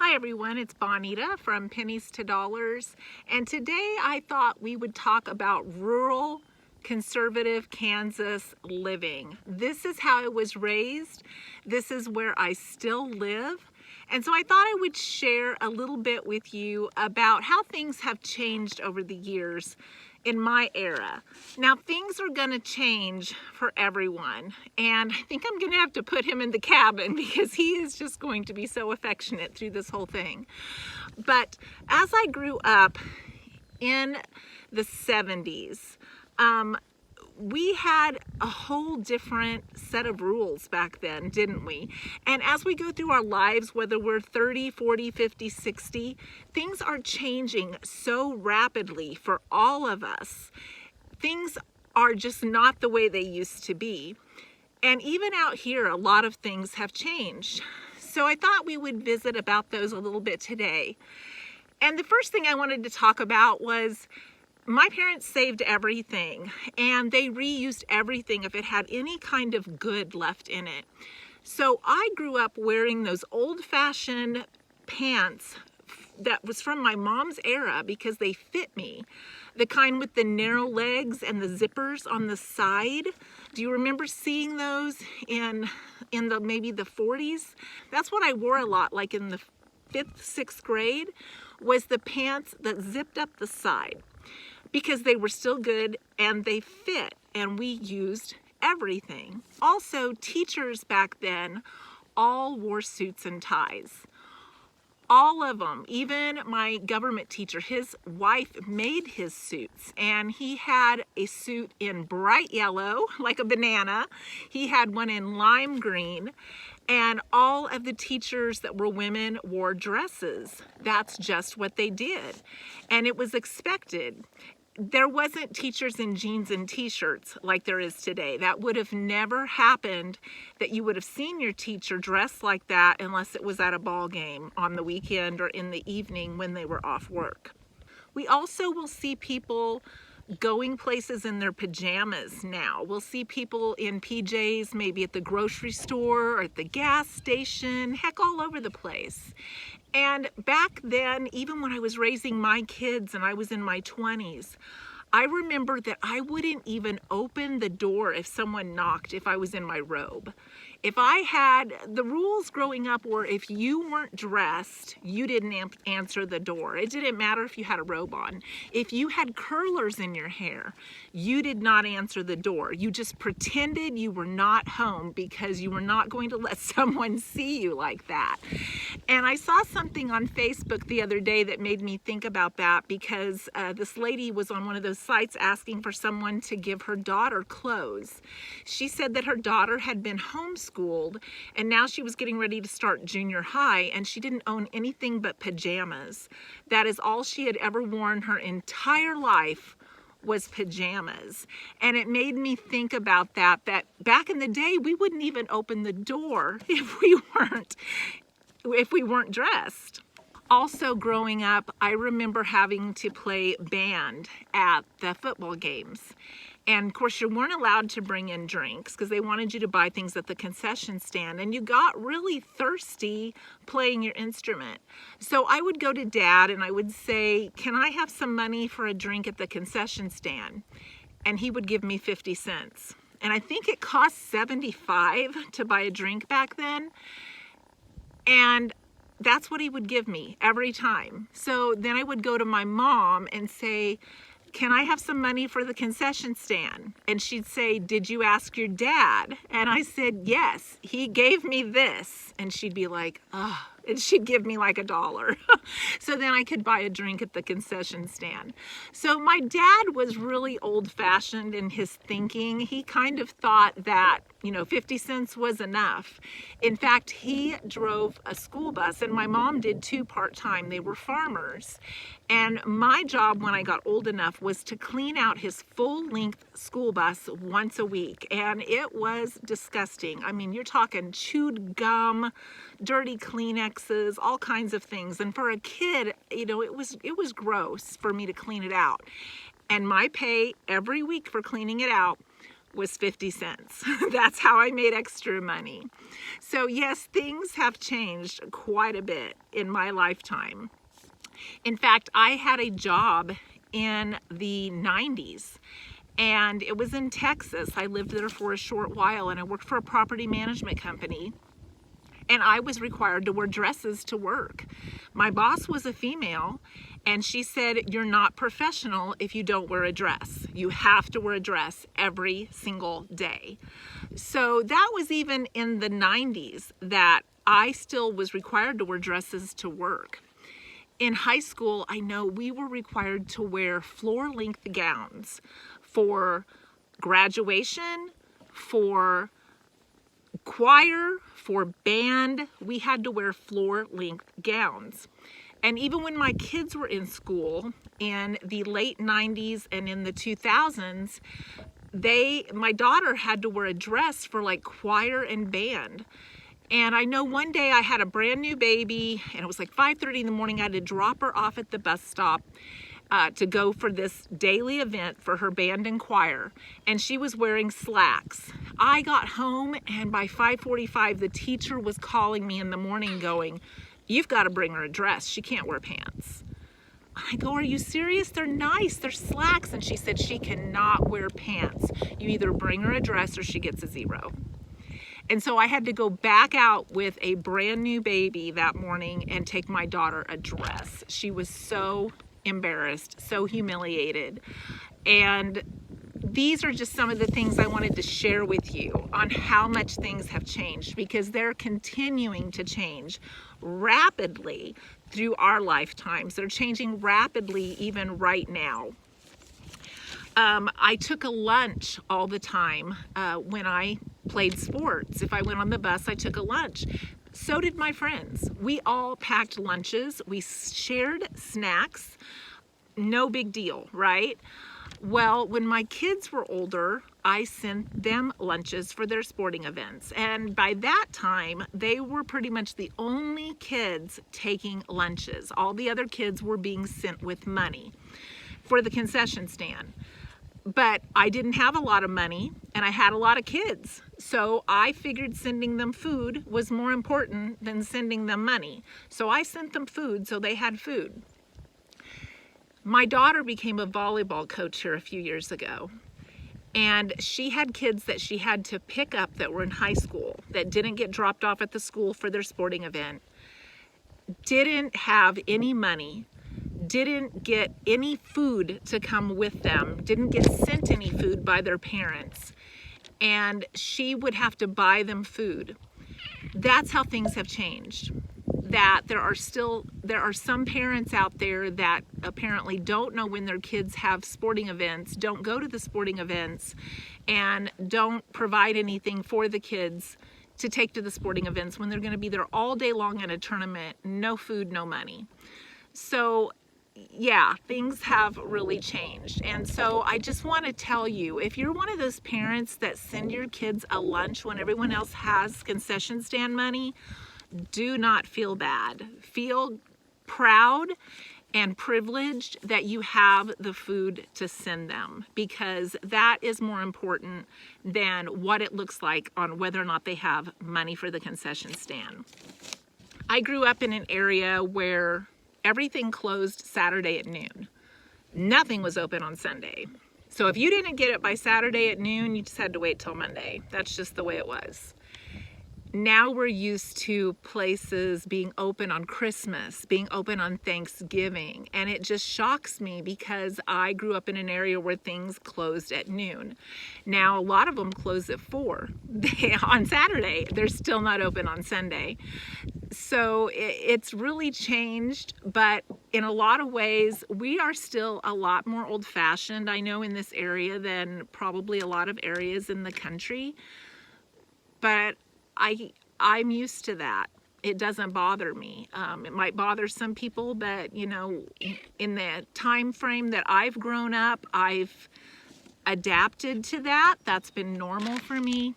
Hi everyone, it's Bonita from Pennies to Dollars, and today I thought we would talk about rural conservative Kansas living. This is how I was raised. This is where I still live. And so I thought I would share a little bit with you about how things have changed over the years in my era. Now things are going to change for everyone, and I think I'm going to have to put him in the cabin because he is just going to be so affectionate through this whole thing. But as I grew up in the 70s, we had a whole different set of rules back then, didn't we? And as we go through our lives, whether we're 30, 40, 50, 60, things are changing so rapidly for all of us. Things are just not the way they used to be. And even out here, a lot of things have changed. So I thought we would visit about those a little bit today. And the first thing I wanted to talk about was my parents saved everything, and they reused everything if it had any kind of good left in it. So I grew up wearing those old-fashioned pants that was from my mom's era because they fit me. The kind with the narrow legs and the zippers on the side. Do you remember seeing those in the maybe the 40s? That's what I wore a lot, like in the 5th, 6th grade, was the pants that zipped up the side, because they were still good and they fit, and we used everything. Also, teachers back then all wore suits and ties. All of them. Even my government teacher, his wife made his suits, and he had a suit in bright yellow, like a banana. He had one in lime green, and all of the teachers that were women wore dresses. That's just what they did, and it was expected. There wasn't teachers in jeans and t-shirts like there is today. That would have never happened, that you would have seen your teacher dressed like that unless it was at a ball game on the weekend or in the evening when they were off work. We also will see people going places in their pajamas now. We'll see people in PJs, maybe at the grocery store or at the gas station, heck, all over the place. And back then, even when I was raising my kids and I was in my 20s, I remember that I wouldn't even open the door if someone knocked if I was in my robe. If I had, the rules growing up were if you weren't dressed, you didn't answer the door. It didn't matter if you had a robe on. If you had curlers in your hair, you did not answer the door. You just pretended you were not home because you were not going to let someone see you like that. And I saw something on Facebook the other day that made me think about that, because this lady was on one of those sites asking for someone to give her daughter clothes. She said that her daughter had been homeschooled, and now she was getting ready to start junior high, and she didn't own anything but pajamas. That is all she had ever worn her entire life, was pajamas. And it made me think about that back in the day, we wouldn't even open the door if we weren't dressed. Also, growing up, I remember having to play band at the football games. And of course, you weren't allowed to bring in drinks because they wanted you to buy things at the concession stand. And you got really thirsty playing your instrument. So I would go to Dad and I would say, "Can I have some money for a drink at the concession stand?" And he would give me 50 cents. And I think it cost 75 to buy a drink back then. And that's what he would give me every time. So then I would go to my mom and say, "Can I have some money for the concession stand?" And she'd say, "Did you ask your dad?" And I said, "Yes, he gave me this." And she'd be like, "Oh," and she'd give me like $1. So then I could buy a drink at the concession stand. So my dad was really old-fashioned in his thinking. He kind of thought that, 50 cents was enough. In fact, he drove a school bus, and my mom did too part-time. They were farmers. And my job when I got old enough was to clean out his full-length school bus once a week. And it was disgusting. I mean, you're talking chewed gum, dirty Kleenexes, all kinds of things. And for a kid, it was gross for me to clean it out. And my pay every week for cleaning it out was 50 cents. That's how I made extra money. So yes, things have changed quite a bit in my lifetime. In fact, I had a job in the 90s, and it was in Texas. I lived there for a short while, and I worked for a property management company, and I was required to wear dresses to work. My boss was a female, and she said, "You're not professional if you don't wear a dress. You have to wear a dress every single day." So that was even in the 90s that I still was required to wear dresses to work. In high school, I know we were required to wear floor-length gowns for graduation, for choir, for band. We had to wear floor-length gowns. And even when my kids were in school in the late 90s and in the 2000s, my daughter had to wear a dress for like choir and band. And I know one day I had a brand new baby, and it was like 5:30 in the morning. I had to drop her off at the bus stop to go for this daily event for her band and choir, and she was wearing slacks. I got home, and by 5:45, the teacher was calling me in the morning going, "You've got to bring her a dress. She can't wear pants." I go, "Are you serious? They're nice. They're slacks." And she said, "She cannot wear pants. You either bring her a dress or she gets a 0. And so I had to go back out with a brand new baby that morning and take my daughter a dress. She was so embarrassed, so humiliated. And these are just some of the things I wanted to share with you on how much things have changed, because they're continuing to change rapidly through our lifetimes. They're changing rapidly even right now. I took a lunch all the time when I played sports. If I went on the bus, I took a lunch. So did my friends. We all packed lunches. We shared snacks. No big deal, right? Well, when my kids were older, I sent them lunches for their sporting events. And by that time, they were pretty much the only kids taking lunches. All the other kids were being sent with money for the concession stand. But I didn't have a lot of money, and I had a lot of kids. So I figured sending them food was more important than sending them money. So I sent them food so they had food. My daughter became a volleyball coach here a few years ago. And she had kids that she had to pick up that were in high school, that didn't get dropped off at the school for their sporting event, didn't have any money, didn't get any food to come with them, didn't get sent any food by their parents, and she would have to buy them food. That's how things have changed. That there are some parents out there that apparently don't know when their kids have sporting events, don't go to the sporting events, and don't provide anything for the kids to take to the sporting events when they're going to be there all day long in a tournament, no food, no money. So yeah, things have really changed. And so I just want to tell you, if you're one of those parents that send your kids a lunch when everyone else has concession stand money, do not feel bad. Feel proud and privileged that you have the food to send them, because that is more important than what it looks like on whether or not they have money for the concession stand. I grew up in an area where everything closed Saturday at noon. Nothing was open on Sunday. So if you didn't get it by Saturday at noon, you just had to wait till Monday. That's just the way it was. Now we're used to places being open on Christmas, being open on Thanksgiving, and it just shocks me because I grew up in an area where things closed at noon. Now a lot of them close at 4 on Saturday. They're still not open on Sunday. So it's really changed, but in a lot of ways, we are still a lot more old-fashioned, I know, in this area than probably a lot of areas in the country. But I'm used to that. It doesn't bother me. It might bother some people, but you know, in the time frame that I've grown up, I've adapted to that. That's been normal for me.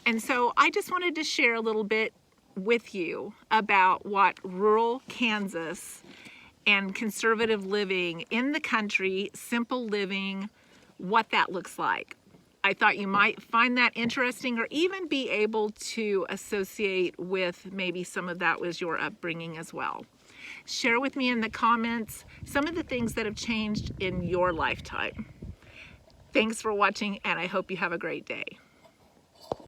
And so I just wanted to share a little bit with you about what rural Kansas and conservative living in the country, simple living, what that looks like. I thought you might find that interesting, or even be able to associate with maybe some of that was your upbringing as well. Share with me in the comments some of the things that have changed in your lifetime. Thanks for watching, and I hope you have a great day.